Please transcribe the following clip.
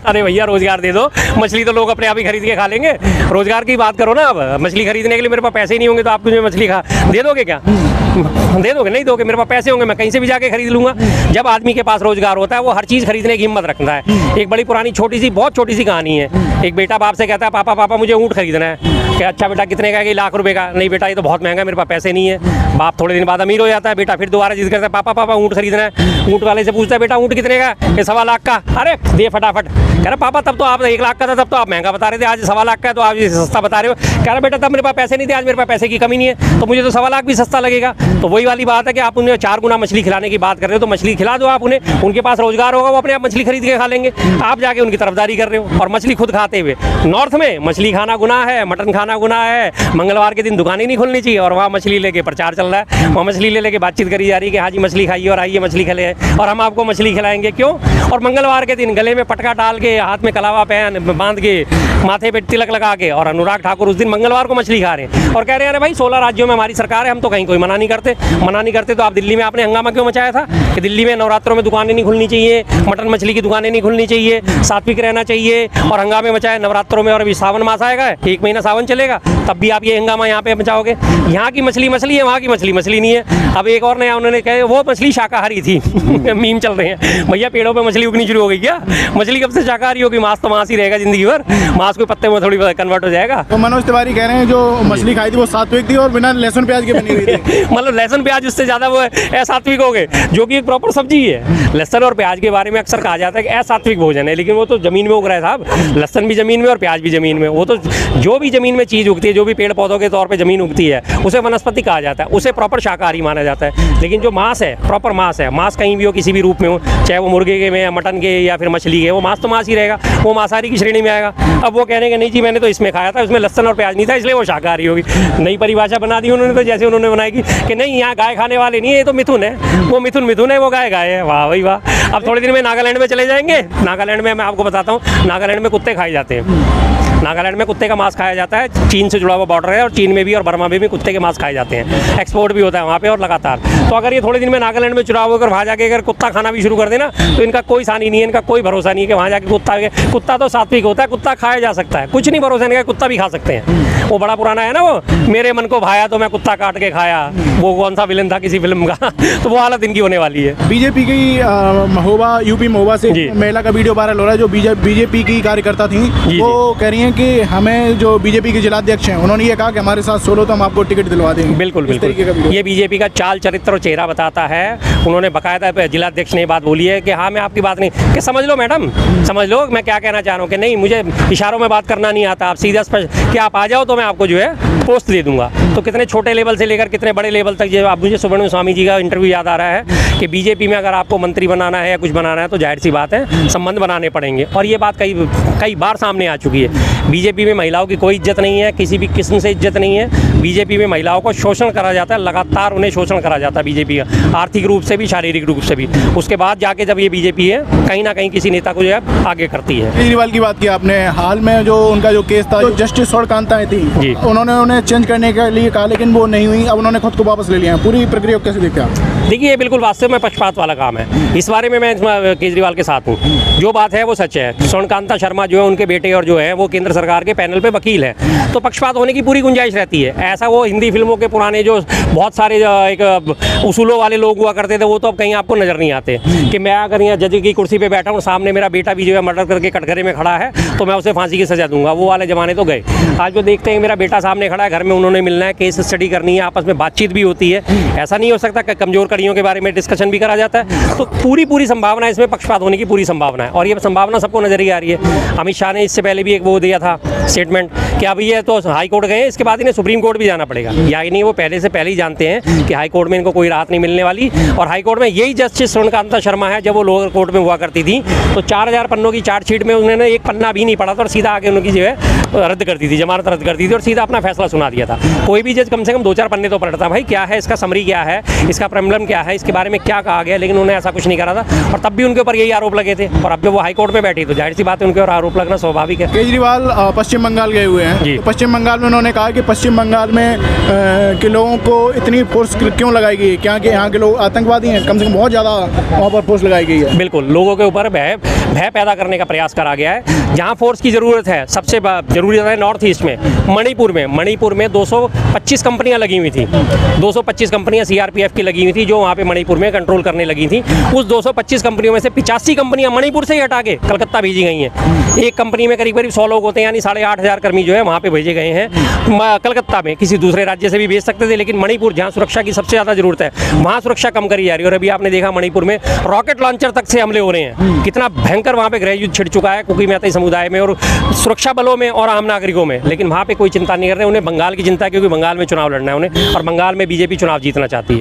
अरे भैया रोजगार दे दो, मछली तो लोग अपने आप ही खरीद के खा लेंगे। रोजगार की बात करो ना। अब मछली खरीदने के लिए मेरे पास पैसे ही नहीं होंगे तो आप मुझे मछली दे दोगे क्या? दे दोगे? नहीं दोगे। मेरे पास पैसे होंगे, मैं कहीं से भी जाके खरीद लूंगा। जब आदमी के पास रोजगार होता है वो हर चीज़ खरीदने की हिम्मत रखता है। एक बड़ी पुरानी बहुत छोटी सी कहानी है। एक बेटा बाप से कहता है, पापा पापा मुझे ऊँट खरीदना है। क्या? अच्छा बेटा कितने का? 1 लाख रुपए का। नहीं बेटा ये तो बहुत महंगा है, मेरे पास पैसे नहीं है। बाप थोड़े दिन बाद अमीर हो जाता है। बेटा फिर दोबारा जिद करता है, पापा पापा ऊँट खरीदना है। ऊँट वाले से पूछता है, बेटा ऊँट कितने का? ये 1.25 लाख का। अरे दे फटाफट। कह रहा पापा तब तो आप 1 लाख का था, तब तो आप महंगा बता रहे थे, आज 1.25 लाख का है तो आप सस्ता बता रहे हो। कह रहा बेटा तब मेरे पास पैसे नहीं थे, आज मेरे पास पैसे की कमी नहीं है, तो मुझे तो 1.25 लाख भी सस्ता लगेगा। तो वही वाली बात है कि आप उन्हें 4 गुना मछली खिलाने की बात कर रहे हो, तो मछली खिला दो आप उन्हें। उनके पास रोजगार होगा, वो अपने आप मछली खरीद के खा लेंगे। आप जाके उनकी तरफदारी कर रहे हो और मछली खुद खाते हुए। नॉर्थ में मछली खाना गुनाह है, मटन खाना गुनाह है। मंगलवार के दिन दुकानें नहीं खुलनी चाहिए और वहाँ मछली लेके प्रचार चल रहा है। वहाँ मछली लेके बातचीत करी जा रही है कि हाँ जी मछली खाइए और आइए मछली खिलाए और हम आपको मछली खिलाएंगे। क्यों? और मंगलवार के दिन गले में पटका डाल के, हाथ में कलावा पहन बांध के, माथे पे तिलक लगा के, और अनुराग ठाकुर उस दिन मंगलवार को मछली खा रहे हैं और कह रहे हैं अरे भाई 16 राज्यों में हमारी सरकार है, हम तो कहीं कोई मना नहीं करते। तो आप दिल्ली में आपने हंगामा क्यों मचाया था कि दिल्ली में नवरात्रों में दुकानें नहीं खुलनी चाहिए, मटन मछली की दुकानें नहीं खुलनी चाहिए, सात्विक रहना चाहिए, और हंगामे मचाए नवरात्रों में। और अभी सावन मास आएगा, 1 महीना सावन चलेगा, तब भी आप ये हंगामा यहाँ पे मचाओगे। यहाँ की मछली मछली है, वहाँ की मछली मछली नहीं है। अब एक और नया उन्होंने कहा वो मछली शाकाहारी थी। मीम चल रहे हैं भैया, पेड़ों पे मछली उगनी शुरू हो गई क्या? मछली कब से शाकाहारी होगी? मांस तो मांस ही रहेगा जिंदगी भर, मांस कोई पत्ते में थोड़ी कन्वर्ट हो जाएगा। तो मनोज तिवारी कह रहे हैं जो मछली खाई थी वो सात्विक थी और बिना लहसुन प्याज के बनी हुई थी। मतलब लहसुन प्याज उससे ज्यादा वो असात्विक हो गए, जो कि एक प्रॉपर सब्जी है। लहसुन और प्याज के बारे में अक्सर कहा जाता है कि असात्विक भोजन है, लेकिन वो तो जमीन में उग रहा है साहब। लहसुन भी जमीन में और प्याज भी जमीन में। वो तो जो भी जमीन में चीज उगती है, जो भी पेड़ पौधों के तौर पे जमीन उगती है, उसे वनस्पति कहा जाता है, उसे प्रॉपर शाकाहारी माना जाता है। लेकिन जो मांस है, प्रॉपर मांस है, मांस कहीं भी हो, किसी भी रूप में हो, चाहे वो मुर्गे के में या मटन के या फिर मछली के, वो मांस तो मांस ही रहेगा, वो मांसाहारी की श्रेणी में आएगा। अब वो कहने के नहीं जी मैंने तो इसमें खाया था, उसमें लहसुन और प्याज नहीं था, इसलिए वो शाकाहारी होगी। नई परिभाषा बना दी उन्होंने, तो जैसे उन्होंने बनाई कि नहीं यहाँ गाय खाने वाले नहीं है, ये तो मिथुन है, वो मिथुन है, वो गाय है। वाह भाई वाह। अब थोड़े दिन में नागालैंड में चले जाएंगे। नागालैंड में मैं आपको बताता हूँ, नागालैंड में कुत्ते खाए जाते हैं। नागालैंड में कुत्ते का मांस खाया जाता है। चीन से जुड़ा हुआ बॉर्डर है और चीन में भी और बर्मा में भी कुत्ते के मांस खाए जाते हैं। एक्सपोर्ट भी होता है वहाँ पे और लगातार। तो अगर ये थोड़े दिन में नागालैंड में चुनाव होकर वहाँ जाके अगर कुत्ता खाना भी शुरू कर देना, तो इनका कोई सानी नहीं है, इनका कोई भरोसा नहीं है कि वहाँ जाके कुत्ता तो सात्विक होता है, कुत्ता खाया जा सकता है, कुछ नहीं भरोसा नहीं है, कुत्ता भी खा सकते हैं। वो बड़ा पुराना है ना, वो मेरे मन को भाया तो मैं कुत्ता काट के खाया, वो कौन सा विलन था किसी फिल्म का। तो वो हालत इनकी होने वाली है। बीजेपी की महोबा, यूपी महोबा से महिला का वीडियो वायरल हो रहा है, जो बीजेपी की कार्यकर्ता थी, वो कह रही हैं कि हमें जो बीजेपी के जिलाध्यक्ष हैं उन्होंने ये कहा कि हमारे साथ सोलो तो हम आपको टिकट दिलवा देंगे। बिल्कुल बिल्कुल, ये बीजेपी का चाल चरित्र और चेहरा बताता है। उन्होंने बकायदा जिलाध्यक्ष ने बात बोली है कि हाँ मैं आपकी बात नहीं, कि समझ लो मैडम, समझ लो मैं क्या कहना चाह रहा हूँ कि नहीं मुझे इशारों में बात करना नहीं आता, आप सीधा स्पष्ट कि आप आ जाओ तो मैं आपको जो है पोस्ट दे दूंगा। तो कितने छोटे लेवल से लेकर कितने बड़े लेवल तक, जो आप मुझे सुब्रमण्यम स्वामी जी का इंटरव्यू याद आ रहा है कि बीजेपी में अगर आपको मंत्री बनाना है या कुछ बनाना है तो जाहिर सी बात है संबंध बनाने पड़ेंगे। और ये बात कई बार सामने आ चुकी है। बीजेपी में महिलाओं की कोई इज्जत नहीं है, किसी भी किस्म से इज्जत नहीं है। बीजेपी में महिलाओं को शोषण करा जाता है, लगातार उन्हें शोषण करा जाता है बीजेपी का, आर्थिक रूप से भी शारीरिक रूप से भी। उसके बाद जाके जब ये बीजेपी है कहीं ना कहीं किसी नेता को जो है आगे करती है। केजरीवाल की बात की आपने, हाल में जो उनका जो केस था, जो जस्टिस सूर्यकांता थी, उन्होंने उन्हें चेंज करने के लिए कहा लेकिन वो नहीं हुई, अब उन्होंने खुद को वापस ले लिया। पूरी प्रक्रिया कैसे देखते हैं आप? देखिए ये बिल्कुल वास्तव में पक्षपात वाला काम है। इस बारे में मैं केजरीवाल के साथ हूँ, जो बात है वो सच है। सूर्यकांता शर्मा जो है उनके बेटे और जो है वो केंद्र सरकार के पैनल पे वकील है, तो पक्षपात होने की पूरी गुंजाइश रहती है। ऐसा वो हिंदी फिल्मों के पुराने जो बहुत सारे एक उसूलों वाले लोग हुआ करते थे, वो तो अब कहीं आपको नजर नहीं आते कि मैं अगर यहाँ जज की कुर्सी पे बैठा हूँ, सामने मेरा बेटा भी जो है मर्डर करके कटघरे में खड़ा है, तो मैं उसे फांसी की सजा दूंगा। वो वाले जमाने तो गए। आज जो देखते हैं मेरा बेटा सामने खड़ा है, घर में उन्होंने मिलना है, केस स्टडी करनी है, आपस में बातचीत भी होती है। ऐसा नहीं हो सकता कि कमजोर कड़ियों के बारे में डिस्कशन भी करा जाता है। तो पूरी संभावना है इसमें पक्षपात होने की, पूरी संभावना है, और ये संभावना सबको नजर ही आ रही है। अमित शाह ने इससे पहले भी एक वो दिया था स्टेटमेंट कि अभी ये तो हाई कोर्ट गए, इसके बाद इन्हें सुप्रीम कोर्ट भी जाना पड़ेगा। या नहीं, वो पहले से पहले ही जानते हैं कि हाई कोर्ट में इनको कोई राहत नहीं मिलने वाली। और हाई कोर्ट में यही जस्टिस सूर्यकांता शर्मा है, जब वो लोअर कोर्ट में हुआ करती थी तो 4000 पन्नों की चार्जशीट में उन्होंने एक पन्ना भी नहीं पढ़ा था और सीधा आगे उनकी जो है रद्द कर दी थी, जमानत रद्द कर दी थी और सीधा अपना फैसला सुना दिया था। कोई भी जज कम से कम 2-4 पन्ने तो पढ़ता, भाई क्या है इसका समरी, क्या है इसका प्रॉब्लम, क्या है, इसके बारे में क्या कहा गया, लेकिन उन्होंने ऐसा कुछ नहीं करा था और तब भी उनके ऊपर यही आरोप लगे थे। और अब जब वो हाई कोर्ट में बैठी तो जाहिर सी बात है उनके ऊपर आरोप लगना स्वाभाविक है। केजरीवाल पश्चिम बंगाल गए हुए हैं। जी। तो पश्चिम बंगाल में उन्होंने कहा कि पश्चिम बंगाल में के लोगों को इतनी फोर्स क्यों लगाई गई है, क्या कि यहाँ के लोग आतंकवादी हैं, कम से कम बहुत ज़्यादा वहाँ पर फोर्स लगाई गई है। बिल्कुल, लोगों के ऊपर भय पैदा करने का प्रयास करा गया है। जहाँ फोर्स की ज़रूरत है, सबसे ज़रूरी है नॉर्थ ईस्ट में, मणिपुर में 225 कंपनियां लगी हुई थी। 225 कंपनियां सीआरपीएफ की लगी हुई थी जो वहाँ पे मणिपुर में कंट्रोल करने लगी थी। उस 225 कंपनियों में से 85 कंपनियां मणिपुर से ही हटा के कलकत्ता भेजी गई हैं। एक कंपनी में करीब 100 लोग होते हैं, यानी 8,500 कर्मी जो है वहाँ पे भेजे गए हैं कलकत्ता में। किसी दूसरे राज्य से भी भेज सकते थे, लेकिन मणिपुर जहाँ सुरक्षा की सबसे ज़्यादा जरूरत है वहाँ सुरक्षा कम करी जा रही है। और अभी आपने देखा मणिपुर में रॉकेट लॉन्चर तक से हमले हो रहे हैं। कितना भयंकर वहाँ पे गृह युद्ध छिड़ चुका है कुकी मैती समुदाय में और सुरक्षा बलों में और आम नागरिकों में, लेकिन वहाँ पे कोई चिंता नहीं कर रहे। उन्हें बंगाल की चिंता है, क्योंकि बंगाल में चुनाव लड़ना है उन्हें, और बंगाल में बीजेपी चुनाव जीतना चाहती है।